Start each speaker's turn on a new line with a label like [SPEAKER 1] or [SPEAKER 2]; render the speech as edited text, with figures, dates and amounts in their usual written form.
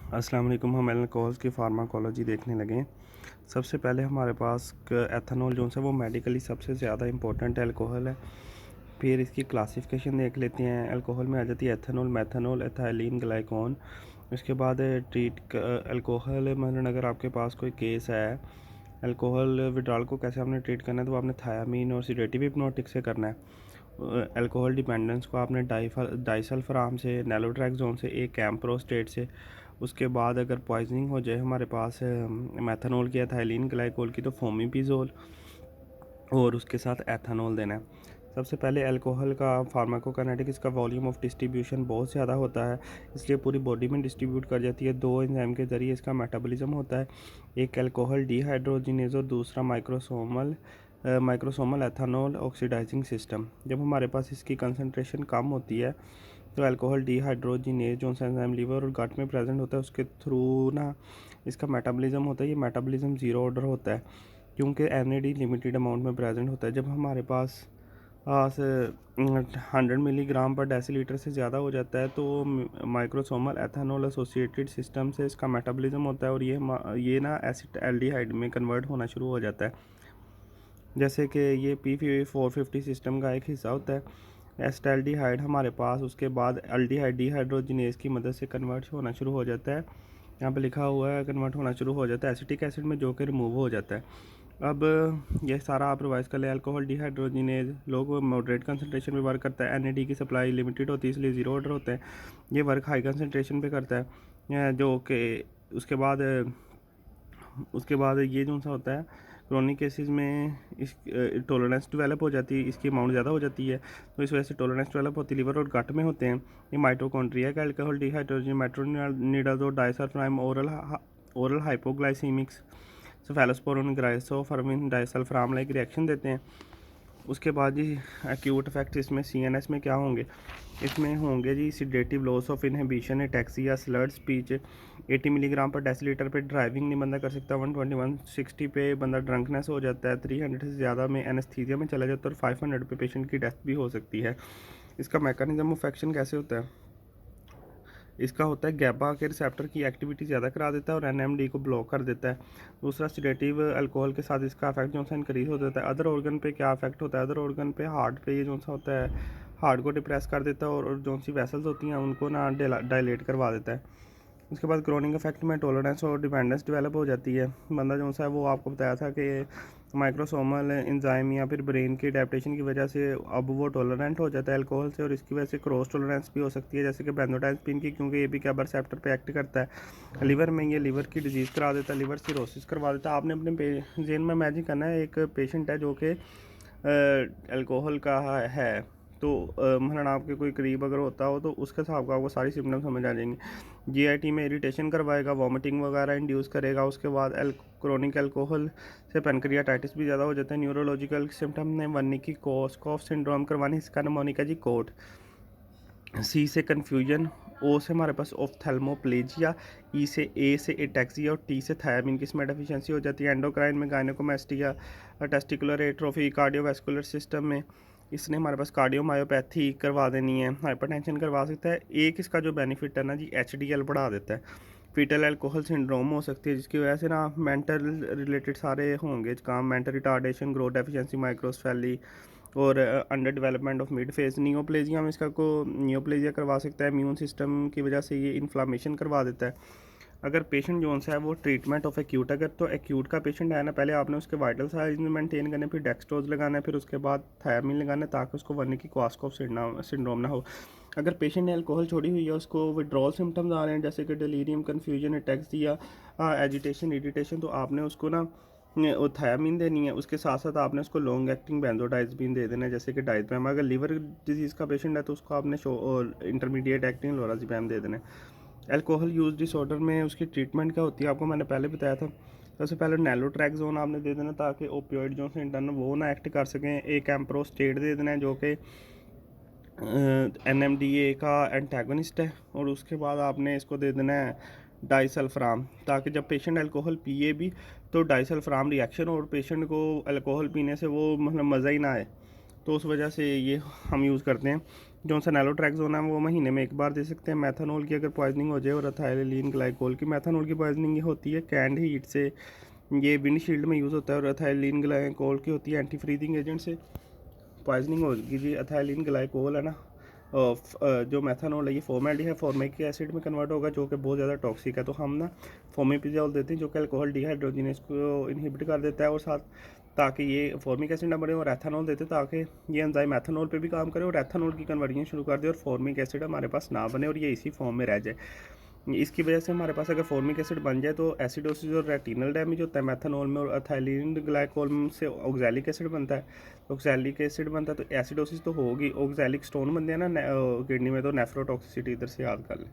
[SPEAKER 1] अस्सलाम वालेकुम। हम अल्कोहल्स की फार्माकोलॉजी देखने लगे हैं। सबसे पहले हमारे पास एथेनॉल जो है वो मेडिकली सबसे ज़्यादा इंपॉर्टेंट अल्कोहल है। फिर इसकी क्लासिफिकेशन देख लेते हैं। अल्कोहल में आ जाती है एथेनॉल, मेथनॉल, एथाइलिन, ग्लाइकॉन। उसके बाद अल्कोहल मतलब अगर आपके पास कोई केस है अल्कोहल विड्रॉल को कैसे आपने ट्रीट करना है, तो आपने थायामीन और सीडेटिव हिप्नोटिक से करना है। अल्कोहल डिपेंडेंस को आपने डाइसल्फाम से, नैलोट्रैक्सोन से, एक कैम्प्रोस्टेट से। उसके बाद अगर पॉइजनिंग हो जाए हमारे पास मेथनॉल की, एथाइलिन ग्लाइकोल की, तो फोमिपिजोल और उसके साथ एथेनॉल देना है। सबसे पहले अल्कोहल का फार्माकोकाइनेटिक, इसका वॉल्यूम ऑफ डिस्ट्रीब्यूशन बहुत ज़्यादा होता है, इसलिए पूरी बॉडी में डिस्ट्रीब्यूट कर जाती है। दो एंजाइम के ज़रिए इसका मेटाबॉलिज्म होता है, एक अल्कोहल डीहाइड्रोजिनेज और दूसरा माइक्रोसोमल एथेनॉल ऑक्सीडाइजिंग सिस्टम। जब हमारे पास इसकी कंसनट्रेशन कम होती है तो अल्कोहल डीहाइड्रोजिनेज जो एंजाइम लीवर और गट में प्रेजेंट होता है उसके थ्रू ना इसका मेटाबॉलिज्म होता है। ये मेटाबॉलिज्म ज़ीरो ऑर्डर होता है क्योंकि एन लिमिटेड अमाउंट में प्रेजेंट होता है। जब हमारे पास 100 मिलीग्राम पर डेसीलीटर से ज़्यादा हो जाता है तो माइक्रोसोमल एथेनॉल एसोसिएटेड सिस्टम से इसका मेटाबॉलिज्म होता है और ये ना एसिड एल्डिहाइड में कन्वर्ट होना शुरू हो जाता है। जैसे कि ये P450 सिस्टम का एक हिस्सा होता है। एसिटाल्डिहाइड हमारे पास उसके बाद अल्डिहाइड डीहाइड्रोजिनेज की मदद से कन्वर्ट होना शुरू हो जाता है। यहाँ पे लिखा हुआ है कन्वर्ट होना शुरू हो जाता है एसिटिक एसिड में, जो कि रिमूव हो जाता है। अब ये सारा आप रिवाइज कर लें। अल्कोहल डीहाइड्रोजिनेज लोग मॉडरेट कंसनट्रेशन में वर्क करता है। एन की सप्लाई लिमिटेड होती है इसलिए ज़ीरो ऑर्डर होता है। ये वर्क हाई कंसनट्रेशन पे करता है, जो कि उसके बाद ये जो सा होता है क्रोनिक केसेस में इस टॉलरेंस डेवलप हो जाती है, इसकी अमाउंट ज़्यादा हो जाती है, तो इस वजह से टॉलरेंस डेवलप होती है। लिवर और गट में होते हैं। ये माइटोकॉन्ड्रिया का alcohol dehydrogen metronidazole disulfiram oral hypoglycemics cephalosporin ग्लाइसोफर्मिन डाइसल्फाम लाइक रिएक्शन देते हैं। उसके बाद जी एक्यूट इफेक्ट इसमें CNS में क्या होंगे, इसमें होंगे जी sedative, loss of inhibition, ataxia, slurred speech. 80 milligram per decilitre पे ड्राइविंग नहीं बंदा कर सकता। 160 पे बंदा ड्रंकनेस हो जाता है। 300 से ज़्यादा में एनेस्थीसिया में चला जाता है और 500 पे पेशेंट की डेथ भी हो सकती है। इसका मैकेनिज्म ऑफ एक्शन कैसे होता है, इसका होता है गैबा के रिसेप्टर की एक्टिविटी ज़्यादा करा देता है और NMD को ब्लॉक कर देता है। दूसरा सिडेटिव अल्कोहल के साथ इसका इफेक्ट जो सा इंक्रीज हो जाता है। अदर ऑर्गन पे क्या इफेक्ट होता है, अदर ऑर्गन पे हार्ट पे ये जो सा होता है हार्ट को डिप्रेस कर देता है और जो सी वेसल्स होती हैं उनको ना डायलेट करवा देता है। उसके बाद क्रोनिक इफेक्ट में टॉलरेंस और डिपेंडेंस डेवलप हो जाती है। बंदा जो सा है वो आपको बताया था कि माइक्रोसोमल एंजाइम या फिर ब्रेन की अडेप्टेशन की वजह से अब वो टॉलरेंट हो जाता है अल्कोहल से, और इसकी वजह से क्रॉस टॉलरेंस भी हो सकती है जैसे कि बेंजोडाइज़पीन की, क्योंकि ये भी क्या रिसेप्टर पे एक्ट करता है। लिवर में ये लिवर की डिजीज़ करा देता है, लिवर सिरोसिस करवा देता है। आपने अपने जेन में इमेजिन करना है एक पेशेंट है जो कि अल्कोहल का है, तो मतलब आपके कोई करीब अगर होता हो तो उसके हिसाब का आपको सारी सिम्टम्स समझ आ जाएंगी। GIT में इरिटेशन करवाएगा, वॉमिटिंग वगैरह इंड्यूस करेगा। उसके बाद क्रोनिक अल्कोहल से पेनक्रियाटाइटिस भी ज़्यादा हो जाता है। न्यूरोलॉजिकल सिम्टम ने वर्निकी कोर्सकॉफ सिंड्रोम करवानी, इसका नमोनिका जी कोट। C से कन्फ्यूजन, O से हमारे पास ऑफ्थेल्मोप्लेजिया, A से एटेक्सिया और T से थायमिन की इसमें डेफिशिएंसी हो जाती है। एंडोक्राइन में gynaecomastia, testicular atrophy, cardiovascular system में इसने हमारे पास कार्डियोमायोपैथी करवा देनी है, हाइपरटेंशन करवा सकता है। एक इसका जो बेनिफिट है ना जी, HDL बढ़ा देता है। फीटल अल्कोहल सिंड्रोम हो सकती है जिसकी वजह से ना मेंटल रिलेटेड सारे होंगे काम, mental retardation, growth deficiency, microcephaly और under development of mid face. Neoplasia में इसका को नियोप्लेजिया करवा सकता है, इम्यून सिस्टम की वजह से ये इन्फ्लामेशन करवा देता है। अगर पेशेंट जो है वो ट्रीटमेंट ऑफ एक्यूट, अगर तो एक्यूट का पेशेंट है ना, पहले आपने उसके वाइटल साइज मेंटेन करने, फिर डेक्सट्रोज लगाना है, फिर उसके बाद थायमिन लगाना है ताकि उसको वर्निकी कोर्सकॉफ सिंड्रोम ना हो। अगर पेशेंट ने अल्कोहल छोड़ी हुई है, उसको विड्रॉल सिम्टम्स आ रहे हैं जैसे कि delirium, confusion, ataxia, agitation, irritation, तो आपने उसको ना वो थायामीन देनी है। उसके साथ साथ आपने उसको लॉन्ग एक्टिंग बेंजोडाइज़पीन दे देना है जैसे कि डाइज़पैम। अगर लिवर डिजीज़ का पेशेंट है तो उसको आपने इंटरमीडिएट एक्टिंग लोराज़ेपैम दे देना है। अल्कोहल यूज़ डिसऑर्डर में उसकी ट्रीटमेंट क्या होती है आपको मैंने पहले बताया था। सबसे पहले नैलोट्रैक्सोन आपने दे देना ताकि ओपियोइड जो से इंटरनल वो ना एक्ट कर सकें। एक एम्प्रोस्टेट दे देना है जो कि NMDA का एंटागोनिस्ट है, और उसके बाद आपने इसको दे देना है डाइसल्फाम, ताकि जब पेशेंट अल्कोहल पिए भी तो डाइसल्फाम रिएक्शन और पेशेंट को अल्कोहल पीने से वो मतलब मज़ा ही ना आए। तो उस वजह से ये हम यूज़ करते हैं। जो सेनालोट्रैक्सोन है वो महीने में एक बार दे सकते हैं। मेथनॉल की अगर पॉइजनिंग हो जाए और एथाइलिन ग्लाइकोल की, मेथनॉल की पॉइजनिंग ये होती है कैंड हीट से, ये विंडशील्ड में यूज़ होता है, और एथाइलिन ग्लाइकोल की होती है एंटी फ्रीजिंग एजेंट से पॉइजनिंग होगी जी। एथाइलिन ग्लाइकोल है ना, जो मेथनॉल है ये फॉर्मेल्डिहाइड है, फॉर्मिक एसिड में कन्वर्ट होगा जो कि बहुत ज़्यादा टॉक्सिक है। तो हम ना फोमेपिजोल देते हैं जो कि अल्कोहल डिहाइड्रोजिनेज को इनहिबिट कर देता है, और साथ ताकि ये फॉर्मिक एसिड ना बने, और एथेनॉल देते हैं ताकि ये एंजाइम एथेनॉल पे भी काम करे और एथेनॉल की कन्वर्जन शुरू कर दे और फॉर्मिक एसिड हमारे पास ना बने और ये इसी फॉर्म में रह जाए। इसकी वजह से हमारे पास अगर फॉर्मिक एसिड बन जाए तो एसिडोसिस और रेटिनल डैमेज होता है मेथनॉल में, और एथाइलिन ग्लाइकोल से ऑक्सैलिक एसिड बनता है। ऑक्सैलिक एसिड बनता है तो एसिडोसिस तो होगी, ऑक्सैलिक स्टोन बनते हैं ना किडनी में, तो नेफ्रोटॉक्सिसिटी इधर से याद कर लें।